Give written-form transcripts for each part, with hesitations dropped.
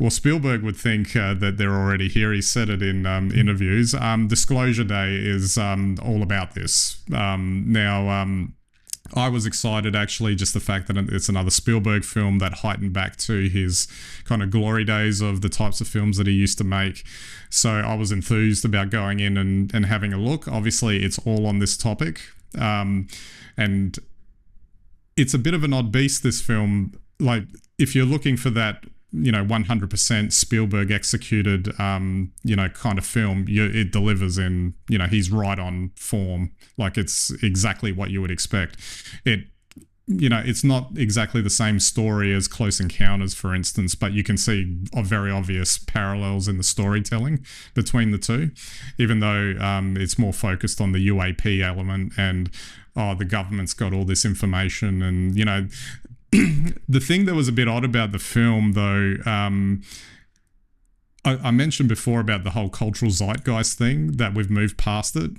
Well, Spielberg would think that they're already here. He said it in interviews. Disclosure Day is all about this. I was excited, actually, just the fact that it's another Spielberg film that heightened back to his kind of glory days of the types of films that he used to make. So I was enthused about going in and having a look. Obviously, it's all on this topic. And it's a bit of an odd beast, this film. Like, if you're looking for that, 100% Spielberg executed, kind of film, it delivers in, he's right on form. Like, it's exactly what you would expect. It's not exactly the same story as Close Encounters, for instance, but you can see very obvious parallels in the storytelling between the two, even though it's more focused on the UAP element and, the government's got all this information and, the thing that was a bit odd about the film, though, I mentioned before about the whole cultural zeitgeist thing, that we've moved past it.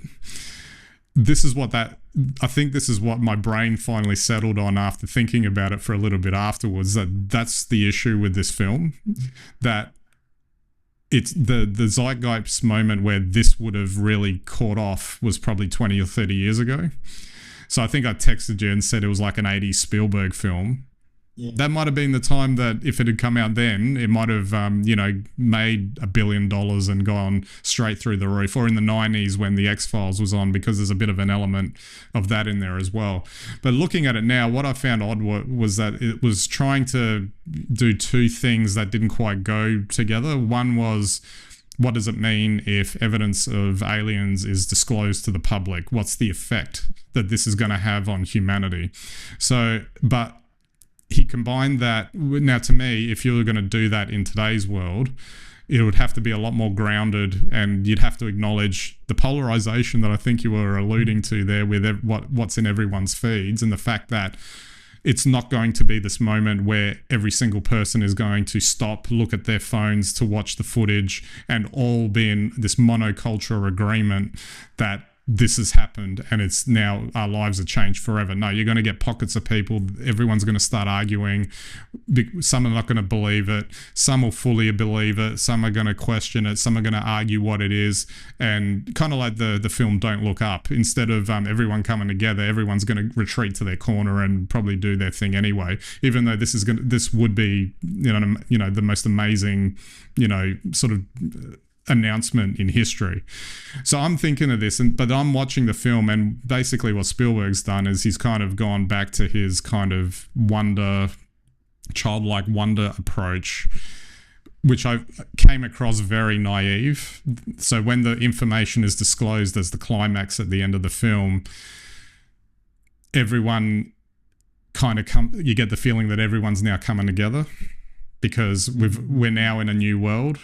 I think this is what my brain finally settled on after thinking about it for a little bit afterwards, that's the issue with this film, that it's the zeitgeist moment where this would have really caught off was probably 20 or 30 years ago. So I think I texted you and said it was like an 80s Spielberg film. Yeah. That might have been the time that if it had come out then, it might have, made $1 billion and gone straight through the roof. Or in the 90s when the X-Files was on, because there's a bit of an element of that in there as well. But looking at it now, what I found odd was that it was trying to do two things that didn't quite go together. One was, what does it mean if evidence of aliens is disclosed to the public? What's the effect that this is going to have on humanity? But he combined that. Now, to me, if you were going to do that in today's world, it would have to be a lot more grounded, and you'd have to acknowledge the polarization that I think you were alluding to there with what's in everyone's feeds, and the fact that it's not going to be this moment where every single person is going to stop, look at their phones to watch the footage, and all be in this monoculture agreement that this has happened and it's now our lives have changed forever. No, you're going to get pockets of people. Everyone's going to start arguing. Some are not going to believe it. Some will fully believe it. Some are going to question it. Some are going to argue what it is. And kind of like the film Don't Look Up, instead of everyone coming together, everyone's going to retreat to their corner and probably do their thing anyway. Even though this would be the most amazing sort of announcement in history. So I'm thinking of this, but I'm watching the film, and basically what Spielberg's done is he's kind of gone back to his kind of childlike wonder approach, which I came across very naive. So when the information is disclosed as the climax at the end of the film, everyone kind of you get the feeling that everyone's now coming together because we're now in a new world.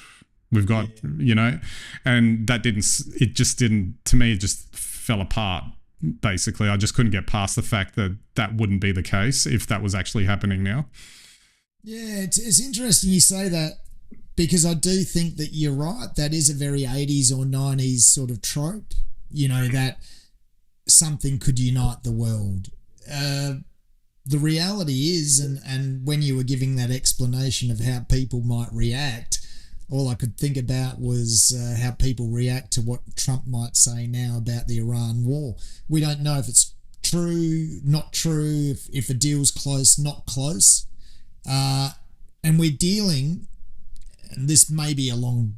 We've got, and it just didn't, to me, it just fell apart, basically. I just couldn't get past the fact that wouldn't be the case if that was actually happening now. Yeah, it's interesting you say that, because I do think that you're right. That is a very 80s or 90s sort of trope, that something could unite the world. The reality is, and when you were giving that explanation of how people might react, all I could think about was how people react to what Trump might say now about the Iran war. We don't know if it's true, not true, if a deal's close, not close. And we're dealing, and this may be a long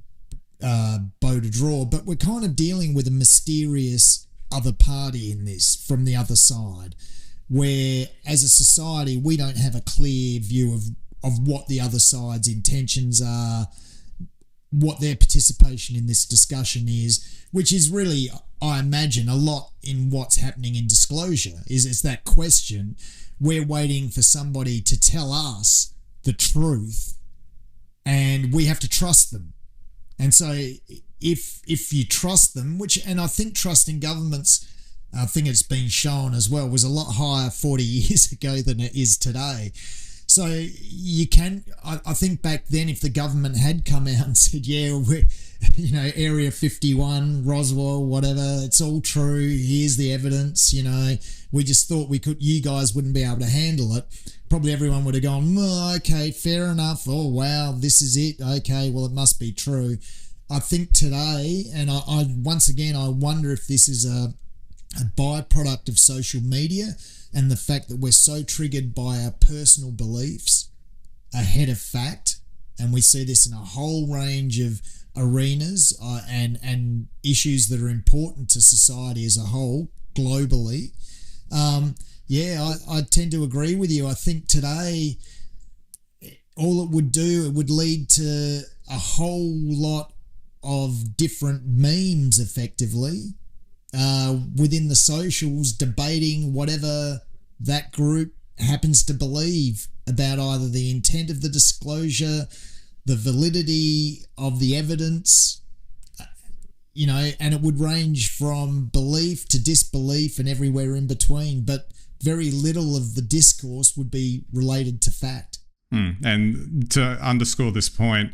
bow to draw, but we're kind of dealing with a mysterious other party in this from the other side, where as a society we don't have a clear view of what the other side's intentions are, what their participation in this discussion is, which is really, I imagine, a lot in what's happening in disclosure, is that question. We're waiting for somebody to tell us the truth, and we have to trust them. And so if you trust them, and I think trust in governments, I think it's been shown as well, was a lot higher 40 years ago than it is today. So you can, I think back then, if the government had come out and said, yeah, we're, Area 51, Roswell, whatever, it's all true, here's the evidence, we just thought you guys wouldn't be able to handle it. probably everyone would have gone, oh, okay, fair enough. Oh, wow, this is it. Okay, well, it must be true. I think today, and I once again, I wonder if this is a byproduct of social media and the fact that we're so triggered by our personal beliefs ahead of fact. And we see this in a whole range of arenas and issues that are important to society as a whole, globally. I tend to agree with you. I think today, all it would lead to a whole lot of different memes, effectively, within the socials, debating whatever that group happens to believe about either the intent of the disclosure, the validity of the evidence, and it would range from belief to disbelief and everywhere in between, but very little of the discourse would be related to fact. And to underscore this point,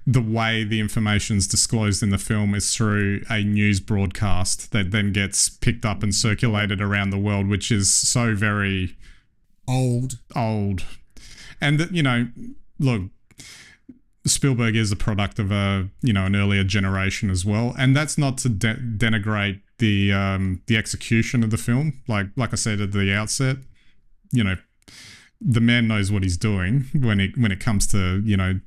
the way the information is disclosed in the film is through a news broadcast that then gets picked up and circulated around the world, which is so very old. And look, Spielberg is a product of an earlier generation as well, and that's not to denigrate the execution of the film. Like I said at the outset, the man knows what he's doing when it comes to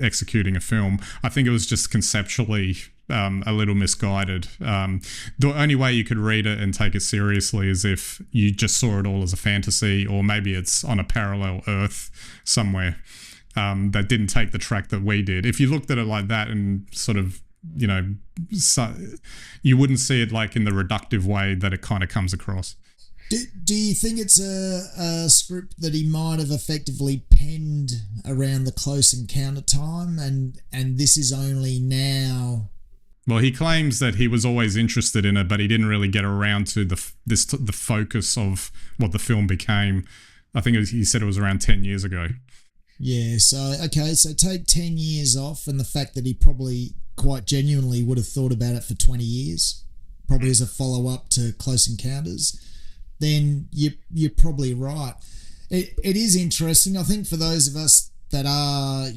executing a film. I think it was just conceptually a little misguided. The only way you could read it and take it seriously is if you just saw it all as a fantasy, or maybe it's on a parallel Earth somewhere that didn't take the track that we did. If you looked at it like that and sort of, you wouldn't see it like in the reductive way that it kind of comes across. Do you think it's a script that he might have effectively penned around the Close Encounter time, and this is only now? Well, he claims that he was always interested in it, but he didn't really get around to the focus of what the film became. I think he said it was around 10 years ago. Yeah, so take 10 years off, and the fact that he probably quite genuinely would have thought about it for 20 years, probably as a follow-up to Close Encounters, then you're probably right. It is interesting. I think for those of us that are,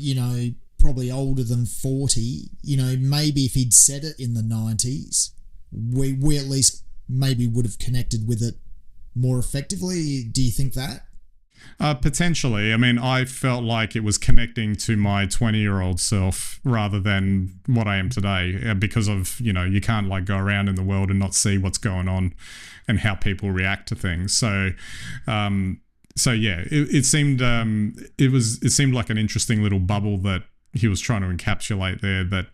probably older than 40, maybe if he'd said it in the 90s, we at least maybe would have connected with it more effectively. Do you think that? Potentially. I mean, I felt like it was connecting to my 20-year-old self rather than what I am today, because of, you can't like go around in the world and not see what's going on and how people react to things. So yeah, it seemed it seemed like an interesting little bubble that he was trying to encapsulate there that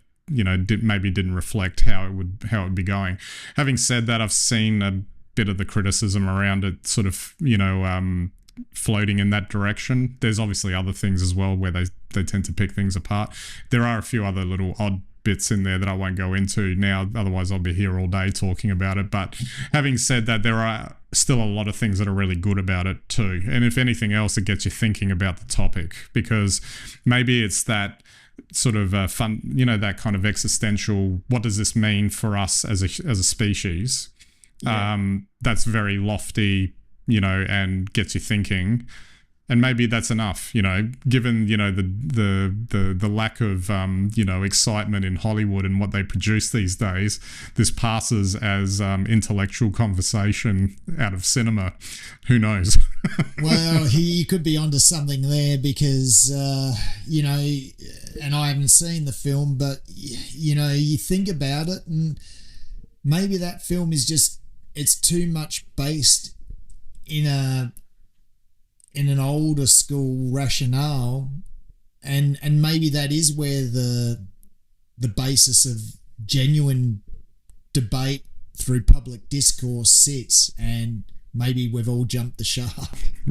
maybe didn't reflect how it would be going. Having said that, I've seen a bit of the criticism around it sort of floating in that direction. There's obviously other things as well where they tend to pick things apart. There are a few other little odd bits in there that I won't go into now, otherwise I'll be here all day talking about it. But having said that, there are still a lot of things that are really good about it too, and if anything else, it gets you thinking about the topic, because maybe it's that sort of fun, that kind of existential, what does this mean for us as a species? That's very lofty, and gets you thinking, and maybe that's enough, given the lack of excitement in Hollywood and what they produce these days. This passes as intellectual conversation out of cinema. Who knows? Well, he could be onto something there, because and I haven't seen the film, but you think about it, and maybe that film is just, it's too much based in an older school rationale, and maybe that is where the basis of genuine debate through public discourse sits, and maybe we've all jumped the shark.